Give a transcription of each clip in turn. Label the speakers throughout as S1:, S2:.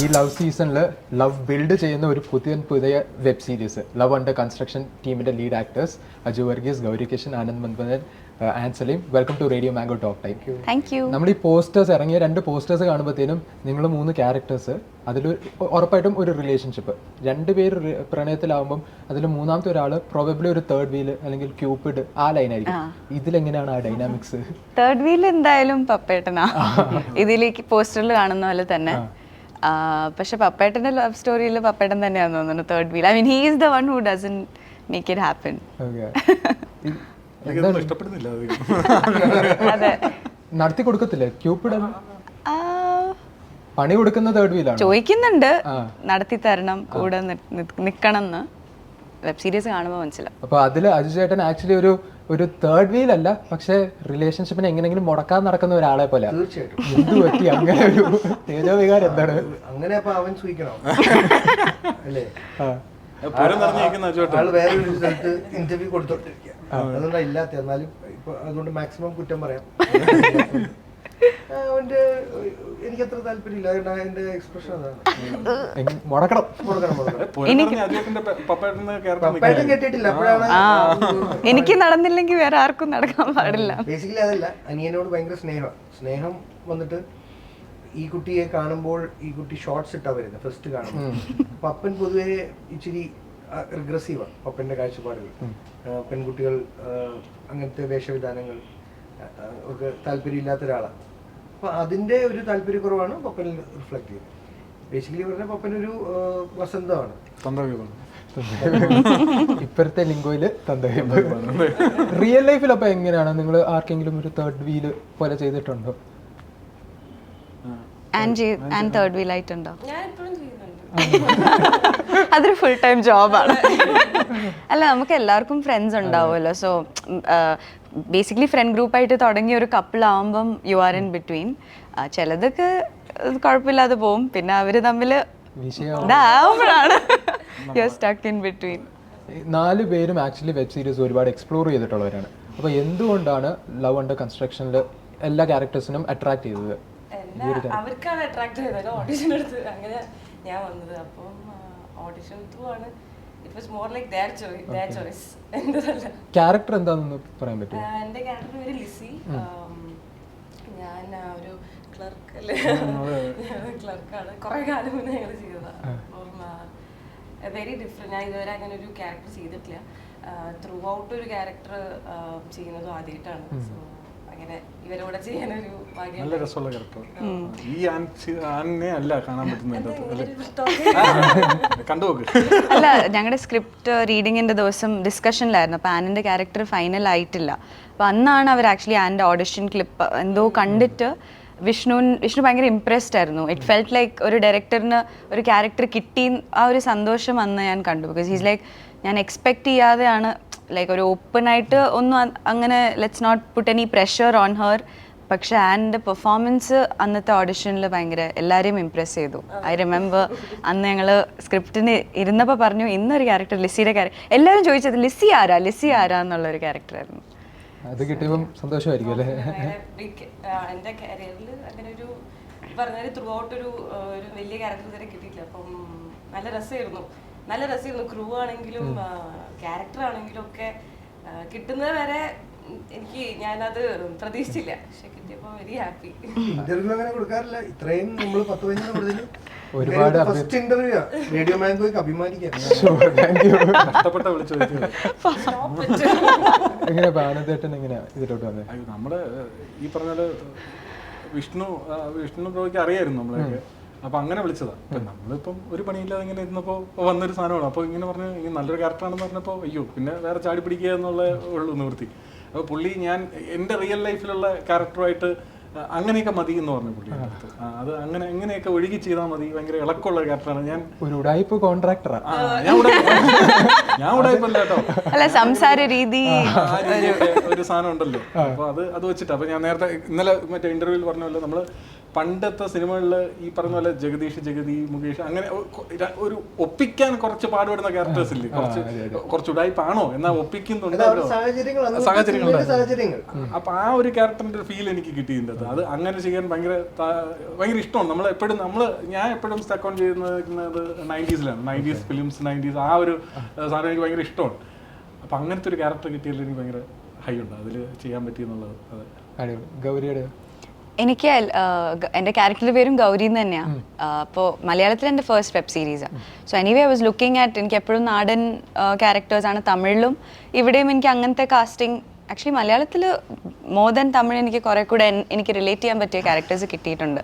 S1: ഈ ലവ് സീസണിൽ love build ചെയ്യുന്ന ഒരു പുതിയ web series love under construction ടീമിന്റെ lead actors Aju Varghese, Gouri Kishan, Anand Manmadhan, and Saleem. Welcome to radio mango talk time.
S2: Thank you.
S1: നമ്മൾ ഈ പോസ്റ്റേഴ്സ് ഇറങ്ങിയ 2 പോസ്റ്റേഴ്സ് കാണുമ്പോഴത്തേനും നിങ്ങൾ 3 ക്യാരക്ടേഴ്സ് അതിൽ ഉറപ്പായിട്ടും ഒരു റിലേഷൻഷിപ്പ്, 2 പേര് പ്രണയത്തിലാവുമ്പം അതിൽ മൂന്നാമത്തെ ഒരാൾ പ്രോബബ്ലി ഒരു തേർഡ് വീല് അല്ലെങ്കിൽ ക്യൂപ്പിഡ് ആ ലൈനായിരിക്കും. ഇതിലെങ്ങനെയാണ് ആ ഡൈനാമിക്സ്?
S2: തേർഡ് വീൽ എന്തായാലും പപ്പേട്ടനാ ഇതിലേക്ക് പോസ്റ്ററിൽ കാണുന്ന പോലെ തന്നെ. പക്ഷെ പപ്പേട്ടന്റെ ലവ് സ്റ്റോറിയിൽ പപ്പേട്ടൻ തന്നെയാന്ന് തോന്നുന്നു third wheel. I mean he is the one who doesn't make it happen. അതെ,
S1: നടത്തി കൊടുക്കത്തില്ലേ ക്യൂപ്പിഡ്? പണി കൊടുക്കുന്ന തേർഡ് വീലാണ്.
S2: ചോദിക്കുന്നുണ്ട് നടത്തി തരണം, കൂടെ നിക്കണം എന്ന്. വെബ് സീരീസ് കാണുമ്പോൾ മനസ്സിലാവും.
S1: അപ്പൊ അതില് അജു ചേട്ടൻ ആക്ച്വലി ഒരു തേർഡ് വീൽ അല്ല, പക്ഷെ റിലേഷൻഷിപ്പിനെ എങ്ങനെയെങ്കിലും മുടക്കാൻ നടക്കുന്ന ഒരാളെ പോലെ. എന്ത് പറ്റി അങ്ങനെ ഒരു തേജോവികാരം എന്താണ്?
S3: അങ്ങനെ അവൻ സൂചിക്കണം അല്ലേ? വേറൊരു സ്ഥലത്ത് ഇന്റർവ്യൂ കൊടുത്തോണ്ടിരിക്കുക, അതുകൊണ്ടാ ഇല്ലാത്ത. എന്നാലും ഇപ്പൊ അതുകൊണ്ട് മാക്സിമം കുറ്റം പറയാം. അവന്റെ എനിക്ക് അത്ര താല്പര്യമില്ല, അതുകൊണ്ട് എന്റെ എക്സ്പ്രഷൻ അതാണ്.
S1: മുടക്കണം.
S3: പപ്പേട്ടൻ കേട്ടിട്ടില്ല അപ്പോഴാണ്.
S2: എനിക്ക് നടന്നില്ലെങ്കിൽ വേറെ ആർക്കും നടക്കാൻ പാടില്ല.
S3: ബേസിക്കലി അതല്ല, അനിയനോട് ഭയങ്കര സ്നേഹം വന്നിട്ട് ഈ കുട്ടിയെ കാണുമ്പോൾ ഈ കുട്ടി ഷോർട്സ് ഇട്ടാ വരുന്നത് ഫസ്റ്റ് കാണുമ്പോൾ. പപ്പൻ പൊതുവെ ഇച്ചിരി റിഗ്രസീവാണ് പപ്പന്റെ കാഴ്ചപ്പാടുകൾ. പെൺകുട്ടികൾ അങ്ങനത്തെ വേഷവിധാനങ്ങൾ ഒക്കെ താല്പര്യമില്ലാത്ത ഒരാളാണ്. അപ്പൊ അതിന്റെ ഒരു താല്പര്യക്കുറവാണ് പപ്പനിൽ റിഫ്ലക്ട് ചെയ്യുന്നത്. ബേസിക്കലി പറഞ്ഞാൽ പപ്പനൊരു വസന്തമാണ്.
S1: ഇപ്പോഴത്തെ ലിംഗോയില് റിയൽ ലൈഫിൽ അപ്പൊ എങ്ങനെയാണ്? നിങ്ങൾ ആർക്കെങ്കിലും ഒരു തേർഡ് വീല് പോലെ ചെയ്തിട്ടുണ്ടോ?
S2: തേർഡ് വീൽ ആയിട്ടുണ്ടോ? അതൊരു ഫുൾ ടൈം ജോബാണ്. അല്ല, നമുക്ക് എല്ലാവർക്കും ഫ്രണ്ട്സ് ഉണ്ടാവുമല്ലോ. സോ ബേസിക്കലി ഫ്രണ്ട് ഗ്രൂപ്പായിട്ട് തുടങ്ങിയ ഒരു കപ്പിൾ ആവുമ്പം യു ആർ ഇൻ ബിറ്റ്വീൻ. ചിലതൊക്കെ കുഴപ്പമില്ലാതെ പോവും, പിന്നെ അവര് തമ്മിൽ ഇതാവുമ്പോഴാണ് you are stuck in between.
S1: 4 പേരും ആക്ച്വലി വെബ് സീരീസ് ഒരുപാട് എക്സ്പ്ലോർ ചെയ്തിട്ടുള്ളവരാണ്. അപ്പൊ എന്തുകൊണ്ടാണ് ലവ് അണ്ടർ കൺസ്ട്രക്ഷനിൽ എല്ലാ ക്യാരക്ടേഴ്സിനും അട്രാക്ട് ചെയ്തത്?
S4: അവർക്കാണ് അട്രാക്ട് ചെയ്തത്. ഓഡിഷൻ എടുത്ത് അങ്ങനെ ഞാൻ വന്നത്. അപ്പം ഓഡിഷൻ ത്രൂ ആണ്. It was more like their choice. എന്റേതല്ല.
S1: ക്യാരക്ടർ എന്താണെന്ന് പറയാൻ പറ്റുമോ?
S4: എൻ്റെ ക്യാരക്ടർ പേര് ലിസി. ഞാൻ ഒരു ക്ലർക്ക് അല്ലേ, ക്ലർക്കാണ്. കുറെ കാലം മുന്നേ ഞങ്ങൾ ചെയ്തതാണ്. അപ്പം വെരി ഡിഫറെൻറ്റ്. ഞാൻ ഇതുവരെ അങ്ങനെ ഒരു ക്യാരക്ടർ ചെയ്തിട്ടില്ല. ത്രൂ ഔട്ട് ഒരു ക്യാരക്ടർ ചെയ്യുന്നതും ആദ്യമായിട്ടാണ്. സോ അങ്ങനെ ഇവരോടെ ചെയ്യാനൊരു ഭാഗ്യം.
S5: നല്ല രസമുള്ള ക്യാരക്ടർ. ഈ ആനെ അല്ല കാണാൻ പറ്റുന്നത്, കണ്ടുപോക്ക്.
S2: അല്ല, ഞങ്ങളുടെ സ്ക്രിപ്റ്റ് റീഡിങ്ങിന്റെ ദിവസം ഡിസ്കഷനിലായിരുന്നു. അപ്പോൾ ആനിന്റെ ക്യാരക്ടർ ഫൈനൽ ആയിട്ടില്ല. അപ്പോൾ അന്നാണ് അവർ ആക്ച്വലി ആനിന്റെ ഓഡിഷൻ ക്ലിപ്പ് എന്തോ കണ്ടിട്ട് വിഷ്ണു ഭയങ്കര ഇംപ്രസ്ഡ് ആയിരുന്നു. ഇറ്റ് ഫെൽറ്റ് ലൈക്ക് ഒരു ഡയറക്ടറിന് ഒരു ക്യാരക്ടർ കിട്ടി, ആ ഒരു സന്തോഷം അന്ന് ഞാൻ കണ്ടു. ബിക്കോസ് ഹീസ് ലൈക്ക്, ഞാൻ എക്സ്പെക്ട് ചെയ്യാതെയാണ് ലൈക്ക് ഒരു ഓപ്പൺ ആയിട്ട് ഒന്നും അങ്ങനെ let's not put any pressure on her. പക്ഷെ ആൻഡ് പെർഫോമൻസ് അന്നത്തെ ഓഡിഷനിൽ ഭയങ്കര എല്ലാവരെയും ഇംപ്രസ് ചെയ്തു. ഐ റിമെമ്പർ അന്ന് ഞങ്ങൾ സ്ക്രിപ്റ്റിന് ഇരുന്നപ്പോൾ പറഞ്ഞു ഇന്നൊരു ക്യാരക്ടർ ലിസിയുടെ ക്യാരക്ടർ. എല്ലാവരും ചോദിച്ചത് ലിസി ആരാ എന്നുള്ളൊരു ക്യാരക്ടറായിരുന്നു.
S1: അത് കിട്ടിയപ്പോൾ സന്തോഷമായിരിക്കും അല്ലേ?
S4: എൻ്റെ കരിയറിൽ അങ്ങനെ ഒരു പറഞ്ഞാൽ ത്രൂ ഔട്ട് ഒരു വലിയ ക്യാരക്ടർ ഇതുവരെ കിട്ടിയിട്ടില്ല. അപ്പം നല്ല രസമായിരുന്നു. ക്രൂ ആണെങ്കിലും ക്യാരക്ടർ ആണെങ്കിലും ഒക്കെ കിട്ടുന്നത് വരെ ഞാനത് പ്രതീക്ഷിച്ചില്ല. പക്ഷെ കിട്ടിയപ്പോൾ വെരി ഹാപ്പി.
S3: ഇന്റർവ്യൂ അങ്ങനെ കൊടുക്കാറില്ല. ഇത്രയും നമ്മൾ 10-15
S1: ഒരുപാട്
S3: ഫസ്റ്റ് ഇന്റർവ്യൂ റേഡിയോ മാംഗോയ്ക്ക് അഭിമാനിക്കാം.
S1: എങ്ങനെയാ ആനന്ദേട്ടൻ എങ്ങനെയാ ഇതിലോട്ട് വന്നത്?
S5: നമ്മള് ഈ പറഞ്ഞ വിഷ്ണു ബ്രോയ്ക്ക് അറിയായിരുന്നു നമ്മളൊക്കെ. അപ്പൊ അങ്ങനെ വിളിച്ചതാ. നമ്മളിപ്പം ഒരു പണിയില്ലാതെ ഇങ്ങനെ ഇരുന്നപ്പോ വന്നൊരു സാധനമാണ്. അപ്പൊ ഇങ്ങനെ പറഞ്ഞു ഇങ്ങനെ നല്ലൊരു ക്യാരക്ടറാണെന്ന് പറഞ്ഞപ്പോ അയ്യോ പിന്നെ വേറെ ചാടി പിടിക്കുക എന്നുള്ള ഉള്ളൂ നിവൃത്തി. അപ്പൊ പുള്ളി ഞാൻ എന്റെ റിയൽ ലൈഫിലുള്ള ക്യാരക്ടറുമായിട്ട് അങ്ങനെയൊക്കെ മതി എന്ന് പറഞ്ഞു പുള്ളി. അത് എങ്ങനെയൊക്കെ ഒഴുകി ചെയ്താൽ മതി. ഭയങ്കര ഇളക്കമുള്ള ക്യാരക്ടറാണ് ഞാൻ.
S1: ഒരു ഉടായിപ്പ് കോൺട്രാക്ടറാ
S5: ഞാൻ ഉടായിപ്പല്ല കേട്ടോ.
S2: അല്ല, സംസാര രീതി
S5: ഒരു സാധനം ഉണ്ടല്ലോ. അപ്പൊ അത് വെച്ചിട്ട് അപ്പൊ ഞാൻ നേരത്തെ ഇന്നലെ മറ്റേ ഇന്റർവ്യൂവിൽ പറഞ്ഞല്ലോ, നമ്മള് പണ്ടത്തെ സിനിമകളിൽ ഈ പറഞ്ഞ പോലെ ജഗതി, മുകേഷ് അങ്ങനെ ഒരു ഒപ്പിക്കാൻ കുറച്ച് പാടുപെടുന്ന ക്യാരക്ടേഴ്സ് ഇല്ലേ, കുറച്ച് ഉടായ്പാണോ എന്നാൽ ഒപ്പിക്കുന്നുണ്ടല്ലോ സാഹചര്യങ്ങൾ. അപ്പൊ ആ ഒരു ക്യാരക്ടറിന്റെ ഫീൽ എനിക്ക് കിട്ടിയിട്ടുണ്ട്. അത് അങ്ങനെ ചെയ്യാൻ ഭയങ്കര ഇഷ്ടമാണ്. ഞാൻ എപ്പോഴും സ്റ്റക്ക് ഓൺ ചെയ്യുന്നത് 90s ഫിലിംസ് 90s ആ ഒരു സാധനം എനിക്ക് ഭയങ്കര ഇഷ്ടമാണ്. അപ്പൊ അങ്ങനത്തെ ഒരു ക്യാരക്ടർ കിട്ടിയതിൽ എനിക്ക് ഭയങ്കര ഹൈ ഉണ്ട് അതിൽ ചെയ്യാൻ പറ്റിയെന്നുള്ളത്. അതെ.
S1: ഗൗരിയുടെ
S2: എനിക്ക് എൻ്റെ ക്യാരക്ടറുടെ പേരും ഗൗരി എന്ന് തന്നെയാണ്. അപ്പോൾ മലയാളത്തിൽ എൻ്റെ ഫസ്റ്റ് വെബ് സീരീസാണ്. So anyway I was looking at, എനിക്ക് എപ്പോഴും നാടൻ ക്യാരക്ടേഴ്സാണ് തമിഴിലും ഇവിടെയും എനിക്ക് അങ്ങനത്തെ കാസ്റ്റിംഗ്. ആക്ച്വലി മലയാളത്തിൽ മോർ ദാൻ തമിഴ് എനിക്ക് കുറേ കൂടെ എനിക്ക് റിലേറ്റ് ചെയ്യാൻ പറ്റിയ ക്യാരക്ടേഴ്സ് കിട്ടിയിട്ടുണ്ട്.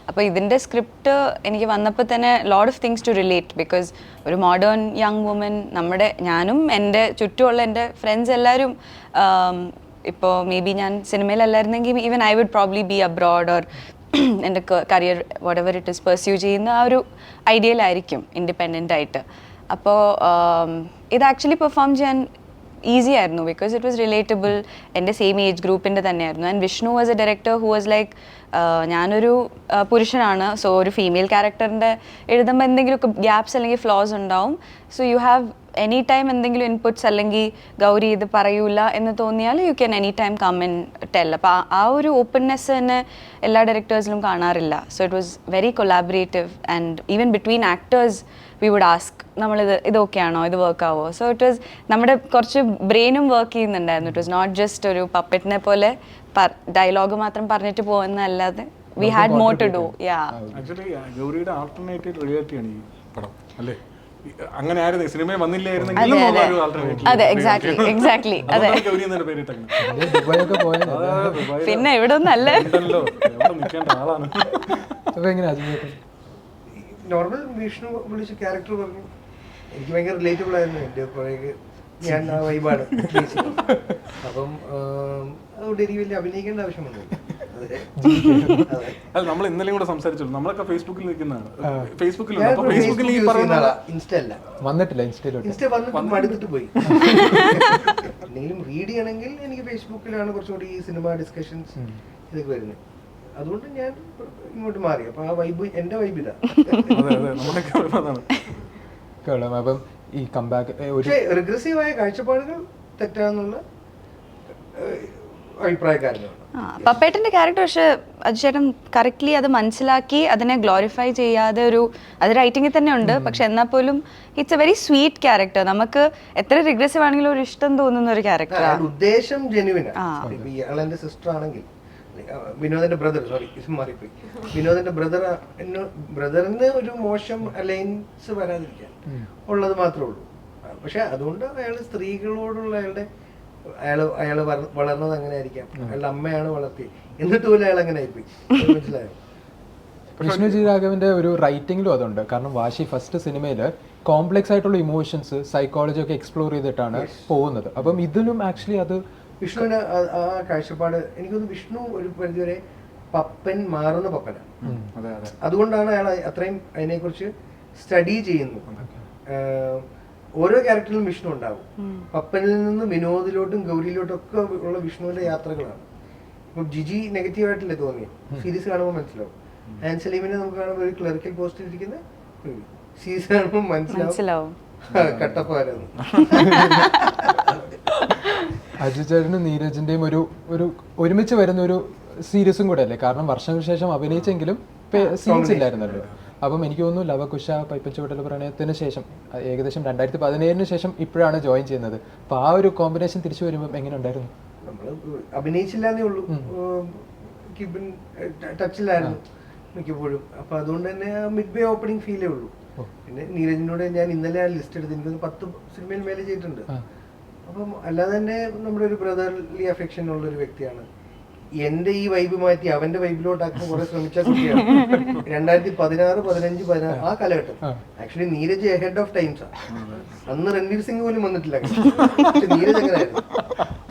S2: അപ്പോൾ ഇതിൻ്റെ സ്ക്രിപ്റ്റ് എനിക്ക് വന്നപ്പോൾ തന്നെ lot of things to relate, because ഒരു മോഡേൺ യങ് വുമൻ, ഞാനും എൻ്റെ ചുറ്റുമുള്ള എൻ്റെ ഫ്രണ്ട്സ് എല്ലാവരും ഇപ്പോൾ മേ ബി ഞാൻ സിനിമയിലല്ലായിരുന്നെങ്കിൽ even I would probably be abroad or എൻ്റെ career whatever it is pursue ചെയ്യുന്ന ആ ഒരു ഐഡിയയിലായിരിക്കും ഇൻഡിപെൻഡൻ്റ് ആയിട്ട്. അപ്പോൾ ഇത് ആക്ച്വലി പെർഫോം ചെയ്യാൻ ഈസി ആയിരുന്നു, ബിക്കോസ് ഇറ്റ് വാസ് റിലേറ്റബിൾ, എൻ്റെ സെയിം ഏജ് ഗ്രൂപ്പിൻ്റെ തന്നെയായിരുന്നു. And Vishnu was a director who was like, ഞാനൊരു പുരുഷനാണ്, സോ ഒരു ഫീമെയിൽ ക്യാരക്ടറിൻ്റെ എഴുതുമ്പോൾ എന്തെങ്കിലുമൊക്കെ ഗ്യാപ്സ് അല്ലെങ്കിൽ ഫ്ലോസ് ഉണ്ടാവും. So you have any time എന്തെങ്കിലും ഇൻപുട്സ് അല്ലെങ്കിൽ ഗൗരി ഇത് പറയൂല എന്ന് തോന്നിയാൽ you can any time come and tell. അപ്പോൾ ആ ഒരു ഓപ്പൺനെസ് തന്നെ എല്ലാ ഡയറക്ടേഴ്സിലും കാണാറില്ല. So it was very collaborative and even between actors we would ask ഇത് ഓക്കെ ആണോ, ഇത് വർക്ക് ആവോ. സോ ഇറ്റ് വാസ് നമ്മുടെ കുറച്ച് ബ്രെയിനും വർക്ക് ചെയ്യുന്നുണ്ടായിരുന്നു. ഇറ്റ് വാസ് നോട്ട് ജസ്റ്റ് ഒരു പപ്പറ്റിനെ പോലെ ഡയലോഗ് മാത്രം പറഞ്ഞിട്ട് പോകുന്നതല്ലാതെ we had more to do.
S5: Actually ഗൗരിയുടെ ആൾട്ടർനേറ്റീവ് റിയാലിറ്റിയാണ് ഈ പടം അല്ലേ? അങ്ങനെ ആയിരുന്നു സിനിമയിൽ വന്നില്ലായിരുന്നെങ്കിൽ
S2: പിന്നെ ഇവിടെ ഒന്നല്ല
S5: നിൽക്കേണ്ട ആളാണ്.
S3: നോർമൽ വിഷ്ണു വിളിച്ച ക്യാരക്ടർ പറഞ്ഞു എനിക്ക് ഭയങ്കര റിലേറ്റബിൾ ആയിരുന്നു. എൻ്റെ കുറേ ഞാൻ ആ വൈബാണ്. അപ്പം അതുകൊണ്ട് എനിക്ക് വലിയ അഭിനയിക്കേണ്ട ആവശ്യമൊന്നുമില്ല.
S5: അല്ല, നമ്മൾ ഇന്നലെയും കൂടെ സംസാരിച്ചല്ലോ, നമ്മളൊക്കെ ഫേസ്ബുക്കിൽ നിൽക്കുന്നതാണ്.
S3: ഇൻസ്റ്റ അല്ല
S1: വന്നിട്ടില്ല,
S3: ഇൻസ്റ്റ വന്നിട്ട് മടുത്തിട്ട് പോയി. എന്തെങ്കിലും റീഡ് ചെയ്യണമെങ്കിൽ എനിക്ക് ഫേസ്ബുക്കിലാണ് കുറച്ചുകൂടി ഈ സിനിമ ഡിസ്കഷൻസ് ഇതൊക്കെ വരുന്നത്. അതുകൊണ്ട് ഞാൻ ഇങ്ങോട്ട് മാറി. അപ്പൊ ആ വൈബ് എന്റെ വൈബ് ഇതാ.
S1: അപ്പം ഈ കംബാക്ക്
S3: പക്ഷേ റിഗ്രസീവായ കാഴ്ചപ്പാടുകൾ തെറ്റാന്നുള്ള അഭിപ്രായക്കാരനാണ്
S2: പപ്പേട്ടൻ്റെ ക്യാരക്ടർ. പക്ഷെ അജുചേട്ടൻ കറക്റ്റ്ലി അത് മനസ്സിലാക്കി അതിനെ ഗ്ലോറിഫൈ ചെയ്യാതെ അത് റൈറ്റിങ്ങിൽ തന്നെ ഉണ്ട്. പക്ഷെ എന്നാൽ പോലും it's A very sweet character. നമുക്ക് എത്ര റിഗ്രസീവ് ആണെങ്കിലും ഒരു ഇഷ്ടം തോന്നുന്ന ഒരു ക്യാരക്ടറാണ്.
S3: ഉദ്ദേശം ജെനുവിനാണ്. ഇയാൾ എന്റെ സിസ്റ്റർ ആണെങ്കിൽ വിനോദിന്റെ ബ്രദർ, മാറിപ്പോയി, വിനോദിന്റെ ബ്രദറിന് ഒരു മോശം അലയൻസ് വരാതിരിക്കാൻ ഉള്ളത് മാത്രമേ ഉള്ളൂ. പക്ഷെ അതുകൊണ്ട് അയാൾ സ്ത്രീകളോടുള്ള അയാള് വളർന്നത് അങ്ങനെ ആയിരിക്കാം, അയാളുടെ അമ്മയാണ് വളർത്തി, എന്നിട്ട് പോലും അയാൾ അങ്ങനെ ആയിപ്പോയി. മനസ്സിലായോ?
S1: വിഷ്ണുജി രാഘവന്റെ ഒരു റൈറ്റിംഗിലും അതുണ്ട്. കാരണം വാശി ഫസ്റ്റ് സിനിമയിൽ കോംപ്ലെക്സ് ആയിട്ടുള്ള ഇമോഷൻസ് സൈക്കോളജി ഒക്കെ എക്സ്പ്ലോർ ചെയ്തിട്ടാണ് പോകുന്നത്. അപ്പം ഇതിലും ആക്ച്വലി അത്
S3: വിഷ്ണുവിന് ആ കാഴ്ചപ്പാട് എനിക്കൊന്ന് വിഷ്ണു ഒരു പരിധിവരെ പപ്പൻ മാറുന്ന പപ്പനാണ്. അതുകൊണ്ടാണ് അയാൾ അത്രയും അതിനെക്കുറിച്ച് സ്റ്റഡി ചെയ്യുന്നത്. ഓരോ ക്യാരക്ടറിലും വിഷ്ണു ഉണ്ടാവും. പപ്പനിൽ നിന്ന് വിനോദിലോട്ടും ഗൗരിയിലോട്ടും ഒക്കെ ഉള്ള വിഷ്ണുവിന്റെ യാത്രകളാണ്. ഇപ്പൊ ജിജി നെഗറ്റീവായിട്ടല്ലേ തോന്നിയത്, സീരീസ് കാണുമ്പോൾ മനസ്സിലാവും. ആൻസലീമിനെ നമുക്ക് കാണുമ്പോൾ ഒരു ക്ലറിക്കൽ പോസ്റ്റിൽ ഇരിക്കുന്ന സീരീസ് കാണുമ്പോൾ മനസ്സിലാവും കട്ടപ്പാരെന്ന്.
S1: അജുചേട്ടനും നീരജിന്റെയും ഒരു ഒരുമിച്ച് വരുന്ന ഒരു സീരീസും കൂടെ അല്ലേ? കാരണം വർഷങ്ങൾക്ക് ശേഷം അഭിനയിച്ചെങ്കിലും സീൻസ് ഇല്ലായിരുന്നല്ലോ. അപ്പം എനിക്ക് തോന്നുന്നു ലവകുശ പൈപ്പച്ചുവട്ടൽ പ്രണയത്തിന് ശേഷം ഏകദേശം 2017 ശേഷം ഇപ്പോഴാണ് ജോയിൻ ചെയ്യുന്നത്. അപ്പൊ ആ ഒരു കോമ്പിനേഷൻ തിരിച്ചു വരുമ്പോൾ എങ്ങനെ ഉണ്ടായിരുന്നു?
S3: നമ്മള് അഭിനയിച്ചില്ലാന്നേ ഉള്ളൂ, ടച്ചിലായിരുന്നു മിക്കപ്പോഴും. അപ്പൊ അതുകൊണ്ട് തന്നെ മിഡ് വേ ഓപ്പണിംഗ് ഫീലേ ഉള്ളൂ. പിന്നെ നീരജിനോട് ഞാൻ ഇന്നലെ ആ ലിസ്റ്റ് എടുത്ത് എനിക്കൊന്ന് 10 സിനിമയിൽ മേലെ ചെയ്തിട്ടുണ്ട്. അപ്പം അല്ലാതെ തന്നെ നമ്മുടെ ഒരു ബ്രദർലി അഫെക്ഷൻ ഉള്ള ഒരു വ്യക്തിയാണ്. എന്റെ ഈ വൈബ് മാറ്റി അവന്റെ വൈബിലോട്ടാക്കാൻ കുറെ ശ്രമിച്ച കുട്ടിയാണ്. 2016, 15, 16 ആ കാലഘട്ടം. Actually Neeraj ahead of times ആണ്. അന്ന് രൺവീർ സിംഗ് പോലും വന്നിട്ടില്ല. പക്ഷെ നീരജ് എങ്ങനെയായിരുന്നു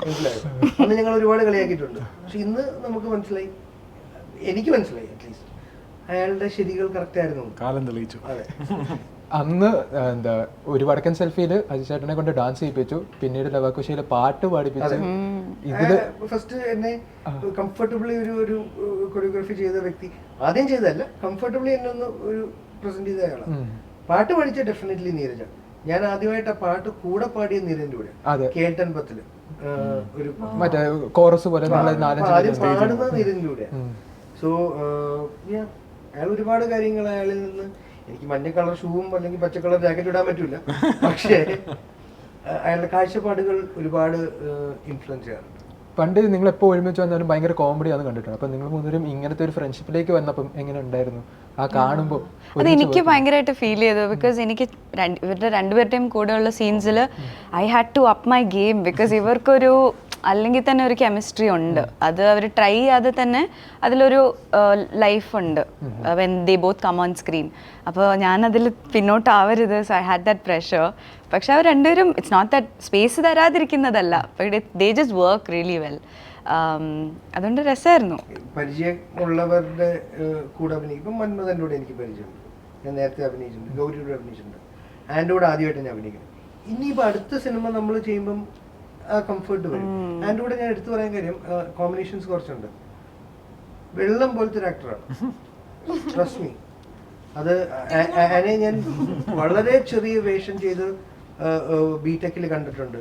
S3: മനസ്സിലായോ? അന്ന് ഞങ്ങൾ ഒരുപാട് കളിയാക്കിയിട്ടുണ്ട്. പക്ഷെ ഇന്ന് നമുക്ക് മനസ്സിലായി, എനിക്ക് മനസ്സിലായി അറ്റ്ലീസ്റ്റ് അയാളുടെ ശരികൾ കറക്റ്റ് ആയിരുന്നു.
S5: കാലം തെളിയിച്ചു.
S3: അതെ,
S1: അന്ന് എന്താ ഒരു വടക്കൻ സെൽഫിയിൽ അജിത് ചേട്ടനെ കൊണ്ട് ഡാൻസ് ചെയ്യിപ്പിച്ചു, പിന്നീട് ലവാക്കുശിയിലെ പാട്ട് പാടിപ്പിച്ചു. ഇതില്
S3: ഫസ്റ്റ് എന്നെ കംഫർട്ടബിളി ഒരു കൊറിയോഗ്രാഫി ചെയ്ത വ്യക്തി, ആദ്യം ചെയ്തതല്ല, കംഫർട്ടബിളി എന്നെ ഒന്ന് ഒരു പ്രസന്റ് ചെയ്ത ആളാണ്. പാട്ട് പാടിച്ച ഡെഫിനറ്റ്ലി നീരജ. ഞാൻ ആദ്യമായിട്ട് ആ പാട്ട് കൂടെ പാടിയ നീരജിന്റെ കൂടെ കേട്ടൻ പത്തില് ഒരു
S1: മറ്റേ കോറസ് പോലെ
S3: ആദ്യം പാടുന്ന നീരജിന്റെ കൂടെ. സോ അയാൾ ഒരുപാട് കാര്യങ്ങൾ അയാളിൽ നിന്ന്, എനിക്ക് മഞ്ഞ കളർ ഷൂവും അല്ലെങ്കിൽ പച്ച കളർ ജാക്കറ്റ് ഇടാൻ പറ്റൂല, പക്ഷേ അയാളുടെ കാഴ്ചപ്പാടുകൾ ഒരുപാട് ഇൻഫ്ലുവൻസ് ചെയ്യാറുണ്ട്.
S1: പണ്ട് നിങ്ങൾ എപ്പോൾ ഒരുമിച്ച് വന്നാലും ഭയങ്കര കോമഡിയാണ് കണ്ടിട്ടുണ്ട്. അപ്പം നിങ്ങൾ മൂന്നുപേരും ഇങ്ങനത്തെ ഒരു ഫ്രണ്ട്ഷിപ്പിലേക്ക് വന്നപ്പം എങ്ങനെ ഉണ്ടായിരുന്നു ആ കാണുമ്പോൾ?
S2: അത് എനിക്ക് ഭയങ്കരമായിട്ട് ഫീൽ ചെയ്തു. ബിക്കോസ് എനിക്ക് ഇവരുടെ രണ്ടുപേരുടെയും കൂടെയുള്ള സീൻസിൽ I had to up my game. Because ഇവർക്കൊരു അല്ലെങ്കിൽ തന്നെ ഒരു കെമിസ്ട്രി ഉണ്ട്. അത് അവർ ട്രൈ ചെയ്യാതെ തന്നെ അതിലൊരു ലൈഫ് ഉണ്ട് when they both come on screen. അപ്പോൾ ഞാനതിൽ പിന്നോട്ടാവരുത്. So I had that pressure. പക്ഷെ അവർ രണ്ടുപേരും ഇറ്റ്സ് നോട്ട് ദാറ്റ് സ്പേസ് തരാതിരിക്കുന്നതല്ല, they just work really well. അതുകൊണ്ട് രസമായിരുന്നു.
S3: പരിചയമുള്ളവരുടെ കൂടെ അഭിനയിക്കും. ഇപ്പം മന്മഥൻ്റെ കൂടെ എനിക്ക് പരിചയമുണ്ട്, ഞാൻ നേരത്തെ അഭിനയിച്ചിട്ടുണ്ട്, ഗൗരിയുടെ അഭിനയിച്ചിട്ടുണ്ട്, ആൻ്റെ കൂടെ ആദ്യമായിട്ട് ഞാൻ അഭിനയിക്കുന്നത്. ഇനിയിപ്പോൾ അടുത്ത സിനിമ നമ്മൾ ചെയ്യുമ്പം ആ കംഫർട്ട് വരും. ആൻ്റെ കൂടെ ഞാൻ എടുത്തു പറയാൻ കാര്യം കോമ്പിനേഷൻസ് കുറച്ചുണ്ട്. വെള്ളം പോലത്തെ ഒരു ആക്ടറാണ്, ട്രസ്റ്റ് മീ. അത് ആനെ ഞാൻ വളരെ ചെറിയ വേഷം ചെയ്ത് ബിടെക്കിൽ കണ്ടിട്ടുണ്ട്.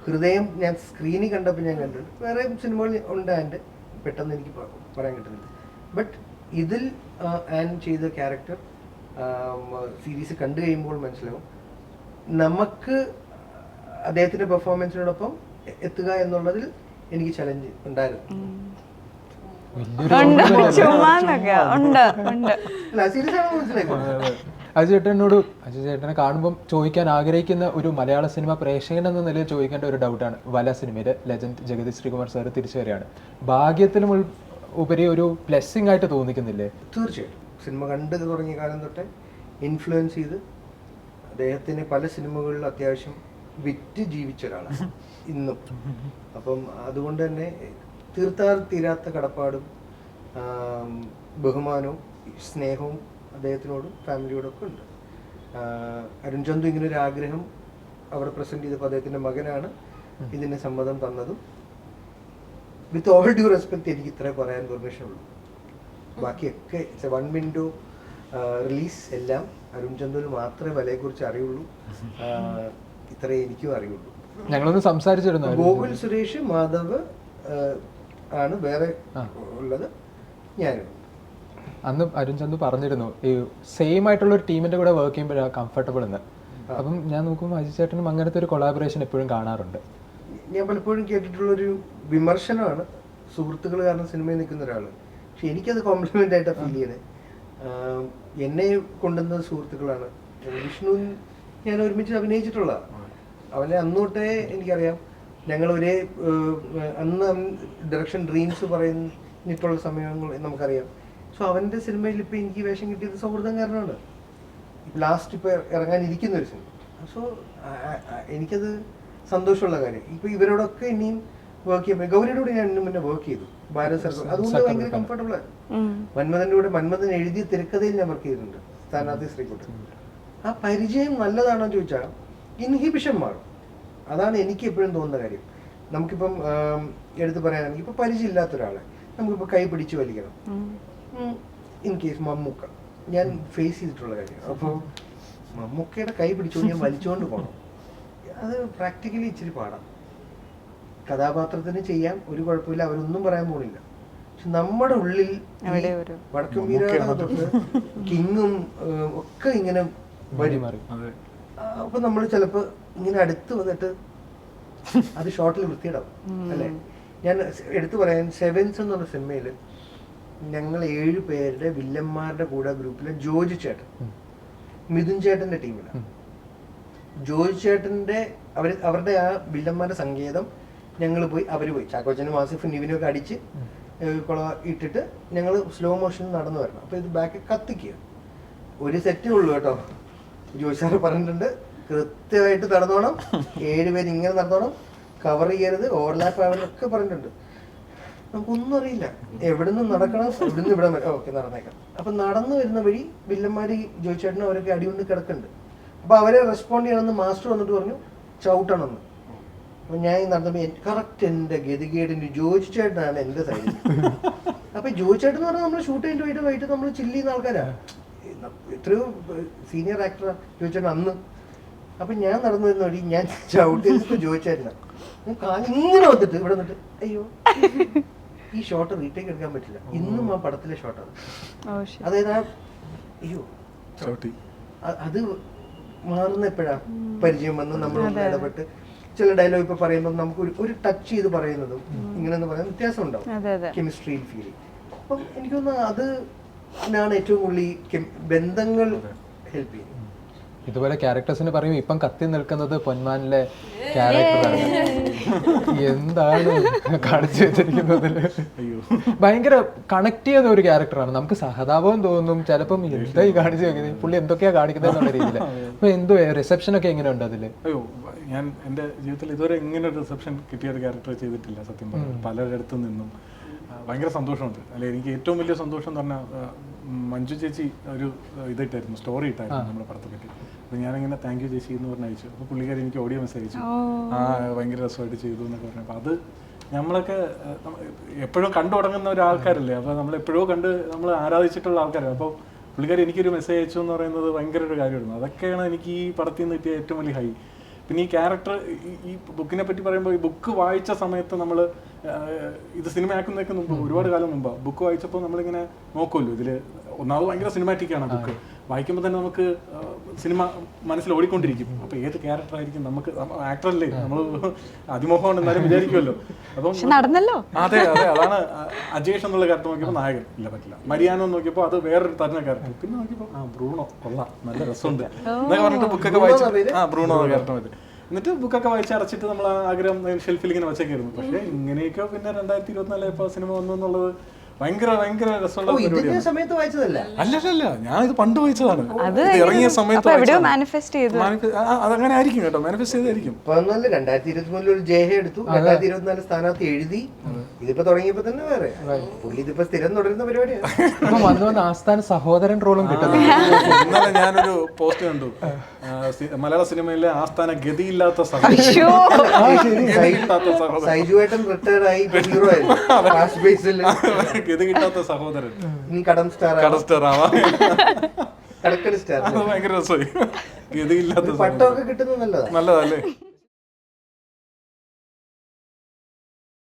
S3: ഹൃദയം ഞാൻ സ്ക്രീനിൽ കണ്ടപ്പോൾ ഞാൻ കണ്ടിട്ടുണ്ട്. വേറെ സിനിമകൾ ഉണ്ട് ആൻ്റെ, പെട്ടെന്ന് എനിക്ക് പറയാൻ കിട്ടുന്നില്ല. ബട്ട് ഇതിൽ ആൻ ചെയ്ത ക്യാരക്ടർ സീരീസ് കണ്ടു കഴിയുമ്പോൾ മനസ്സിലാവും നമുക്ക് അദ്ദേഹത്തിന്റെ പെർഫോമൻസിനോടൊപ്പം എത്തുക എന്നുള്ളതിൽ എനിക്ക് ചലഞ്ച് ഉണ്ടായിരുന്നു.
S1: അജിത് ചേട്ടനെ കാണുമ്പോൾ ചോദിക്കാൻ ആഗ്രഹിക്കുന്ന ഒരു മലയാള സിനിമ പ്രേക്ഷകൻ എന്ന നിലയിൽ ചോദിക്കേണ്ട ഒരു ഡൗട്ടാണ്. വല സിനിമയിലെ ലെജൻഡ് ജഗതി ശ്രീകുമാർ സാർ തിരിച്ചു വരികയാണ്. ഭാഗ്യത്തിനും ഉപരി ഒരു ബ്ലെസ്സിങ് ആയിട്ട് തോന്നിക്കുന്നില്ലേ?
S3: തീർച്ചയായിട്ടും. സിനിമ കണ്ടു തുടങ്ങിയ കാലം തൊട്ടേ ഇൻഫ്ലുവൻസ് ചെയ്ത് അദ്ദേഹത്തിന് പല സിനിമകളിൽ അത്യാവശ്യം വിറ്റ് ജീവിച്ച ഒരാളാണ് ഇന്നും. അപ്പം അതുകൊണ്ട് തന്നെ തീർത്താൽ തീരാത്ത കടപ്പാടും ബഹുമാനവും സ്നേഹവും അദ്ദേഹത്തിനോടും ഫാമിലിയോടും ഒക്കെ ഉണ്ട്. അരുൺ ചന്തു ഇങ്ങനൊരു ആഗ്രഹം അവിടെ പ്രസന്റ് ചെയ്തപ്പോൾ അദ്ദേഹത്തിൻ്റെ മകനാണ് ഇതിന് സമ്മതം തന്നതും. വിത്ത് ഓൾ ഡ്യൂ റെസ്പെക്ട് എനിക്ക് ഇത്രേ പറയാൻ പെർമിഷൻ ഉള്ളൂ. ബാക്കിയൊക്കെ it's A one window release. എല്ലാം അരുൺ ചന്തുവിന് മാത്രമേ വലയെക്കുറിച്ച് അറിയുള്ളൂ, ഇത്രേ എനിക്കും അറിയുള്ളൂ.
S1: ഞങ്ങളൊന്ന് സംസാരിച്ചിരുന്നു.
S3: ഗോകുൽ സുരേഷ് മാധവ് ആണ് വേറെ ഉള്ളത്, ഞാനും.
S1: അന്ന് അരുൺ ചന്തു പറഞ്ഞിരുന്നു ഈ സെയിം ആയിട്ടുള്ള ഒരു ടീമിന്റെ കൂടെ വർക്ക് ചെയ്യുമ്പോഴാണ് കംഫർട്ടബിൾ എന്ന്. അപ്പം ഞാൻ നോക്കുമ്പോൾ അജിത് ചേട്ടനും അങ്ങനത്തെ ഒരു കൊളാബറേഷൻ എപ്പോഴും കാണാറുണ്ട്.
S3: ഞാൻ പലപ്പോഴും കേട്ടിട്ടുള്ളൊരു വിമർശനമാണ് സുഹൃത്തുക്കൾ കാരണം സിനിമയിൽ നിൽക്കുന്ന ഒരാൾ. പക്ഷെ എനിക്കത് കോംപ്ലിമെന്റ് ആയിട്ടാണ് ഫീൽ ചെയ്യണേ. എന്നെ കൊണ്ടുവന്ന സുഹൃത്തുക്കളാണ്. വിഷ്ണു ഞാൻ ഒരുമിച്ച് അഭിനയിച്ചിട്ടുള്ളതാണ്. അവനെ അന്നോട്ടേ എനിക്കറിയാം. ഞങ്ങൾ ഒരേ അന്ന് ഡയറക്ഷൻ ഡ്രീംസ് പറഞ്ഞിട്ടുള്ള സമയങ്ങൾ നമുക്കറിയാം. സോ അവൻ്റെ സിനിമയിൽ ഇപ്പോൾ എനിക്ക് വേഷം കിട്ടിയത് സൗഹൃദം കാരണമാണ്. ലാസ്റ്റ് ഇപ്പോൾ ഇറങ്ങാനിരിക്കുന്ന ഒരു സിനിമ. സോ എനിക്കത് സന്തോഷമുള്ള കാര്യം. ഇപ്പോൾ ഇവരോടൊക്കെ ഇനിയും വർക്ക് ചെയ്യാൻ, ഗൗരിയുടെ കൂടെ ഞാൻ ഇന്ന് മുന്നേ വർക്ക് ചെയ്തു ഭാരത് സർക്കാർ, അതുകൊണ്ട് ഭയങ്കര കംഫർട്ടബിൾ ആയിരുന്നു. മന്മഥൻ്റെ കൂടെ മന്മഥൻ എഴുതിയ തിരക്കഥയിൽ ഞാൻ വർക്ക് ചെയ്തിട്ടുണ്ട്, സ്ഥാനാർത്ഥി ശ്രീകുട്ടൻ. ആ പരിചയം നല്ലതാണോ ചോദിച്ചാൽ ഇൻഹിബിഷൻ മാറും. അതാണ് എനിക്ക് എപ്പോഴും തോന്നുന്ന കാര്യം. നമുക്കിപ്പം എടുത്ത് പറയാനാണെങ്കിൽ ഇപ്പോൾ പരിചയമില്ലാത്ത ഒരാളെ നമുക്കിപ്പോൾ കൈ പിടിച്ച് വലിക്കണം. ഇൻ കേസ് മമ്മൂക്ക ഞാൻ ഫേസ് ചെയ്തിട്ടുള്ള കാര്യം. അപ്പോൾ മമ്മൂക്കയുടെ കൈ പിടിച്ചുകൊണ്ട് ഞാൻ വലിച്ചുകൊണ്ട് പോകണം, അത് പ്രാക്ടിക്കലി ഇച്ചിരി പാടാം. കഥാപാത്രത്തിന് ചെയ്യാൻ ഒരു കുഴപ്പമില്ല, അവരൊന്നും പറയാൻ പോണില്ല. പക്ഷെ നമ്മുടെ ഉള്ളിൽ വടക്കം വീരാ തൊട്ട് കിങ്ങും ഒക്കെ ഇങ്ങനെ വരും. അപ്പൊ നമ്മൾ ചിലപ്പോൾ ഇങ്ങനെ അടുത്ത് വന്നിട്ട് അത് ഷോർട്ടിൽ വൃത്തിയിടാം അല്ലേ. ഞാൻ എടുത്തു പറയാൻ സെവൻസ് എന്നുള്ള സിനിമയിൽ ഞങ്ങൾ 7 പേരുടെ വില്ലന്മാരുടെ കൂടെ ഗ്രൂപ്പിലെ ജോജി ചേട്ടൻ, മിഥുൻ ചേട്ടന്റെ ടീമിലാണ്. ജോജി ചേട്ടന്റെ അവരുടെ ആ വില്ലന്മാരുടെ സങ്കേതം ഞങ്ങൾ പോയി, അവർ പോയി ചാക്കോച്ചനും ആസിഫും നിവിനും ഒക്കെ അടിച്ച് കുള ഇട്ടിട്ട് ഞങ്ങൾ സ്ലോ മോഷനിൽ നടന്നു വരണം. അപ്പോൾ ഇത് ബാക്ക് കത്തിക്കുക. ഒരു സെറ്റേ ഉള്ളൂ കേട്ടോ. ജോജി സാറ് പറഞ്ഞിട്ടുണ്ട് കൃത്യമായിട്ട് നടന്നോണം, 7 പേര് ഇങ്ങനെ നടന്നോണം, കവർ ചെയ്യരുത്, ഓവർലാപ്പ് ആവരുതൊക്കെ പറഞ്ഞിട്ടുണ്ട്. നമുക്കൊന്നും അറിയില്ല, എവിടെ നിന്ന് നടക്കണം, ഇവിടെ നിന്ന് ഇവിടെ വരെ, ഓക്കെ നടന്നേക്കാം. അപ്പൊ നടന്നു വരുന്ന വഴി വില്ലന്മാര് ജോയിച്ചേട്ടനും അവരൊക്കെ അടികൊണ്ട് കിടക്കുന്നുണ്ട്. അപ്പൊ അവരെ റെസ്പോണ്ട് ചെയ്യണമെന്ന് മാസ്റ്റർ വന്നിട്ട് പറഞ്ഞു ചവിട്ടണമെന്ന്. അപ്പൊ ഞാൻ നടന്നപ്പോ കറക്റ്റ് എന്റെ ഗതികേടിന് ജോയിച്ചേട്ടനാണ് എന്റെ സൈഡിൽ. അപ്പൊ ജോയിച്ചേട്ടൻ എന്ന് പറഞ്ഞാൽ നമ്മൾ ഷൂട്ട് ചെയ്തിട്ട് വൈകിട്ട് നമ്മൾ ചില്ല് ചെയ്യുന്ന ആൾക്കാരാ, എത്രയോ സീനിയർ ആക്ടറാ ജോയിച്ചേട്ടൻ അന്ന്. അപ്പൊ ഞാൻ നടന്നു വരുന്ന വഴി ഞാൻ ചവിട്ടിയപ്പോ ജോയിച്ചേട്ടനാ ഇങ്ങനെ വന്നിട്ട് ഇവിടെ വന്നിട്ട് അയ്യോ ഈ ഷോട്ട് റീടേക്ക് എടുക്കാൻ പറ്റില്ല, ഇന്നും ആ പടത്തിലെ ഷോട്ടാണ്. അതായത് അയ്യോ അത് മാറുന്ന എപ്പോഴാ പരിചയം വന്ന് നമ്മൾ ഇടപെട്ട് ചില ഡയലോഗ് ഇപ്പൊ പറയുമ്പോൾ നമുക്ക് ഒരു ടച്ച് ചെയ്ത് പറയുന്നതും ഇങ്ങനെ പറയുന്നത് വ്യത്യാസം ഉണ്ടാവും കെമിസ്ട്രിയിൽ ഫീൽ. അപ്പം എനിക്ക് തോന്നുന്നു അത് ആണ് ഏറ്റവും കൂടുതൽ ബന്ധങ്ങൾ ഹെൽപ്പ് ചെയ്യുന്നത്.
S1: ഇതുപോലെ ക്യാരക്ടേഴ്സിന് പറയും ഇപ്പം കത്തി നിൽക്കുന്നത് പൊന്മാനിലെ ക്യാരക്ടറാണ്. എന്താണ് കാണിച്ചു വെച്ചിരിക്കുന്നതില് ഭയങ്കര കണക്ട് ചെയ്യുന്ന ഒരു ക്യാരക്ടറാണ്. നമുക്ക് സഹതാപം തോന്നും ചിലപ്പം, എന്തായി കാണിച്ചു വെക്കുന്നത്, പുള്ളി എന്തൊക്കെയാ കാണിക്കുന്നത് എന്നുള്ള രീതിയിൽ. അപ്പൊ എന്തോ റിസപ്ഷൻ ഒക്കെ എങ്ങനെയുണ്ട് അതില്?
S5: അയ്യോ, ഞാൻ എൻ്റെ ജീവിതത്തിൽ ഇതുവരെ ഇങ്ങനെ ഒരു റിസപ്ഷൻ കിട്ടിയ ഒരു ക്യാരക്ടർ ചെയ്തിട്ടില്ല സത്യം പറഞ്ഞാൽ. പലരിടത്തു നിന്നും ഭയങ്കര സന്തോഷമുണ്ട്. അല്ലെ, എനിക്ക് ഏറ്റവും വലിയ സന്തോഷം എന്ന് പറഞ്ഞാൽ മഞ്ജു ചേച്ചി ഒരു ഇതായിട്ടായിരുന്നു, സ്റ്റോറി ഇട്ടായിരുന്നു നമ്മുടെ പടത്തെ പറ്റി. അപ്പോൾ ഞാനിങ്ങനെ താങ്ക് യു ചേച്ചി എന്ന് പറഞ്ഞ് അയച്ചു. അപ്പോൾ പുള്ളിക്കാരി എനിക്ക് ഓഡിയോ മെസ്സേജ് അയച്ചു, ഭയങ്കര രസമായിട്ട് ചെയ്തു എന്നൊക്കെ പറഞ്ഞു. അപ്പോൾ അത് നമ്മളൊക്കെ എപ്പോഴും കണ്ടു തുടങ്ങുന്ന ഒരാൾക്കാരല്ലേ, അപ്പോൾ നമ്മളെപ്പോഴോ കണ്ട് നമ്മൾ ആരാധിച്ചിട്ടുള്ള ആൾക്കാരാണ്. അപ്പോൾ പുള്ളിക്കാരി എനിക്കൊരു മെസ്സേജ് അയച്ചു എന്ന് പറയുന്നത് ഭയങ്കര ഒരു കാര്യമായിരുന്നു. അതൊക്കെയാണ് എനിക്ക് ഈ പടത്തിൽ നിന്ന് കിട്ടിയ ഏറ്റവും വലിയ ഹൈ. പിന്നെ ഈ ക്യാരക്ടർ, ഈ ബുക്കിനെ പറ്റി പറയുമ്പോൾ, ഈ ബുക്ക് വായിച്ച സമയത്ത് നമ്മൾ ഇത് സിനിമയാക്കുന്നതൊക്കെ മുമ്പ്, ഒരുപാട് കാലം മുമ്പാണ് ബുക്ക് വായിച്ചപ്പോൾ നമ്മളിങ്ങനെ നോക്കുമല്ലോ, ഇതിൽ ഒന്നാമത് ഭയങ്കര സിനിമാറ്റിക്കാണ് ബുക്ക്. വായിക്കുമ്പോൾ തന്നെ നമുക്ക് സിനിമ മനസ്സിൽ ഓടിക്കൊണ്ടിരിക്കും. അപ്പോൾ ഏത് ക്യാരക്ടർ ആയിരിക്കും, നമുക്ക് ആക്ടറല്ലേ, നമ്മൾ അതിമോഹമാണ് എന്നാലും വിചാരിക്കുമല്ലോ. അപ്പം
S2: നടന്നല്ലോ.
S5: അതെ അതെ, അതാണ് അജേഷ് എന്നുള്ള ക്യാരക്ടർ നോക്കിയപ്പോൾ നായകൻ ഇല്ല പറ്റില്ല, മരിയാനോ നോക്കിയപ്പോൾ അത് വേറൊരു തരുന്ന ക്യാരക്ടർ, പിന്നെ നോക്കിയപ്പോൾ ബ്രൂണോ കൊള്ളാം, നല്ല രസമുണ്ട് എന്നൊക്കെ പറഞ്ഞിട്ട് ബുക്കൊക്കെ വായിച്ചു. ബ്രൂണോ ക്യാരക്ടർ മതി. എന്നിട്ട് ബുക്കൊക്കെ വായിച്ച് അടച്ചിട്ട് നമ്മൾ ആഗ്രഹം ഷെൽഫിൽ ഇങ്ങനെ വെച്ചേക്കായിരുന്നു. പക്ഷേ ഇങ്ങനെയൊക്കെ പിന്നെ 2024 ഇപ്പോൾ സിനിമ വന്നു എന്നുള്ളത് ഭയങ്കര ഭയങ്കര രസമുള്ള പരിപാടിയാണ്. അല്ലല്ല, ഞാൻ ഇത് പണ്ട് വായിച്ചതാണ്, ഇറങ്ങിയ സമയത്ത് അതങ്ങനെ ആയിരിക്കും കേട്ടോ, മാനിഫെസ്റ്റ് ചെയ്തായിരിക്കും.
S3: 2023 ഒരു ജയഹ എടുത്തു, 2024 സ്ഥാനാർത്ഥി എഴുതി, ഇതിപ്പോ തുടങ്ങിയപ്പോ തന്നെ വേറെ പുള്ളി ഇതിപ്പോ സ്ഥിരം തുടരുന്ന പരിപാടിയാണ്.
S1: ആസ്ഥാന സഹോദരൻ റോളും കിട്ടുന്നു.
S5: ഇന്നലെ ഞാനൊരു പോസ്റ്റ് കണ്ടു, മലയാള സിനിമയിലെ ആസ്ഥാന ഗതിയില്ലാത്ത സഹോദരൻ.
S3: സൈജുവേട്ടൻ റിട്ടയർഡ് ആയി, ഹീറോ ആയിരുന്നു,
S5: ഗതി കിട്ടാത്ത സഹോദരൻ.
S3: കടം സ്റ്റാർ
S5: ആവാ,
S3: കടക്കടി സ്റ്റാർ.
S5: ഭയങ്കര രസമായി. ഗതിയില്ലാത്ത
S3: പട്ടമൊക്കെ കിട്ടുന്നത് നല്ലതാ,
S5: നല്ലതല്ലേ.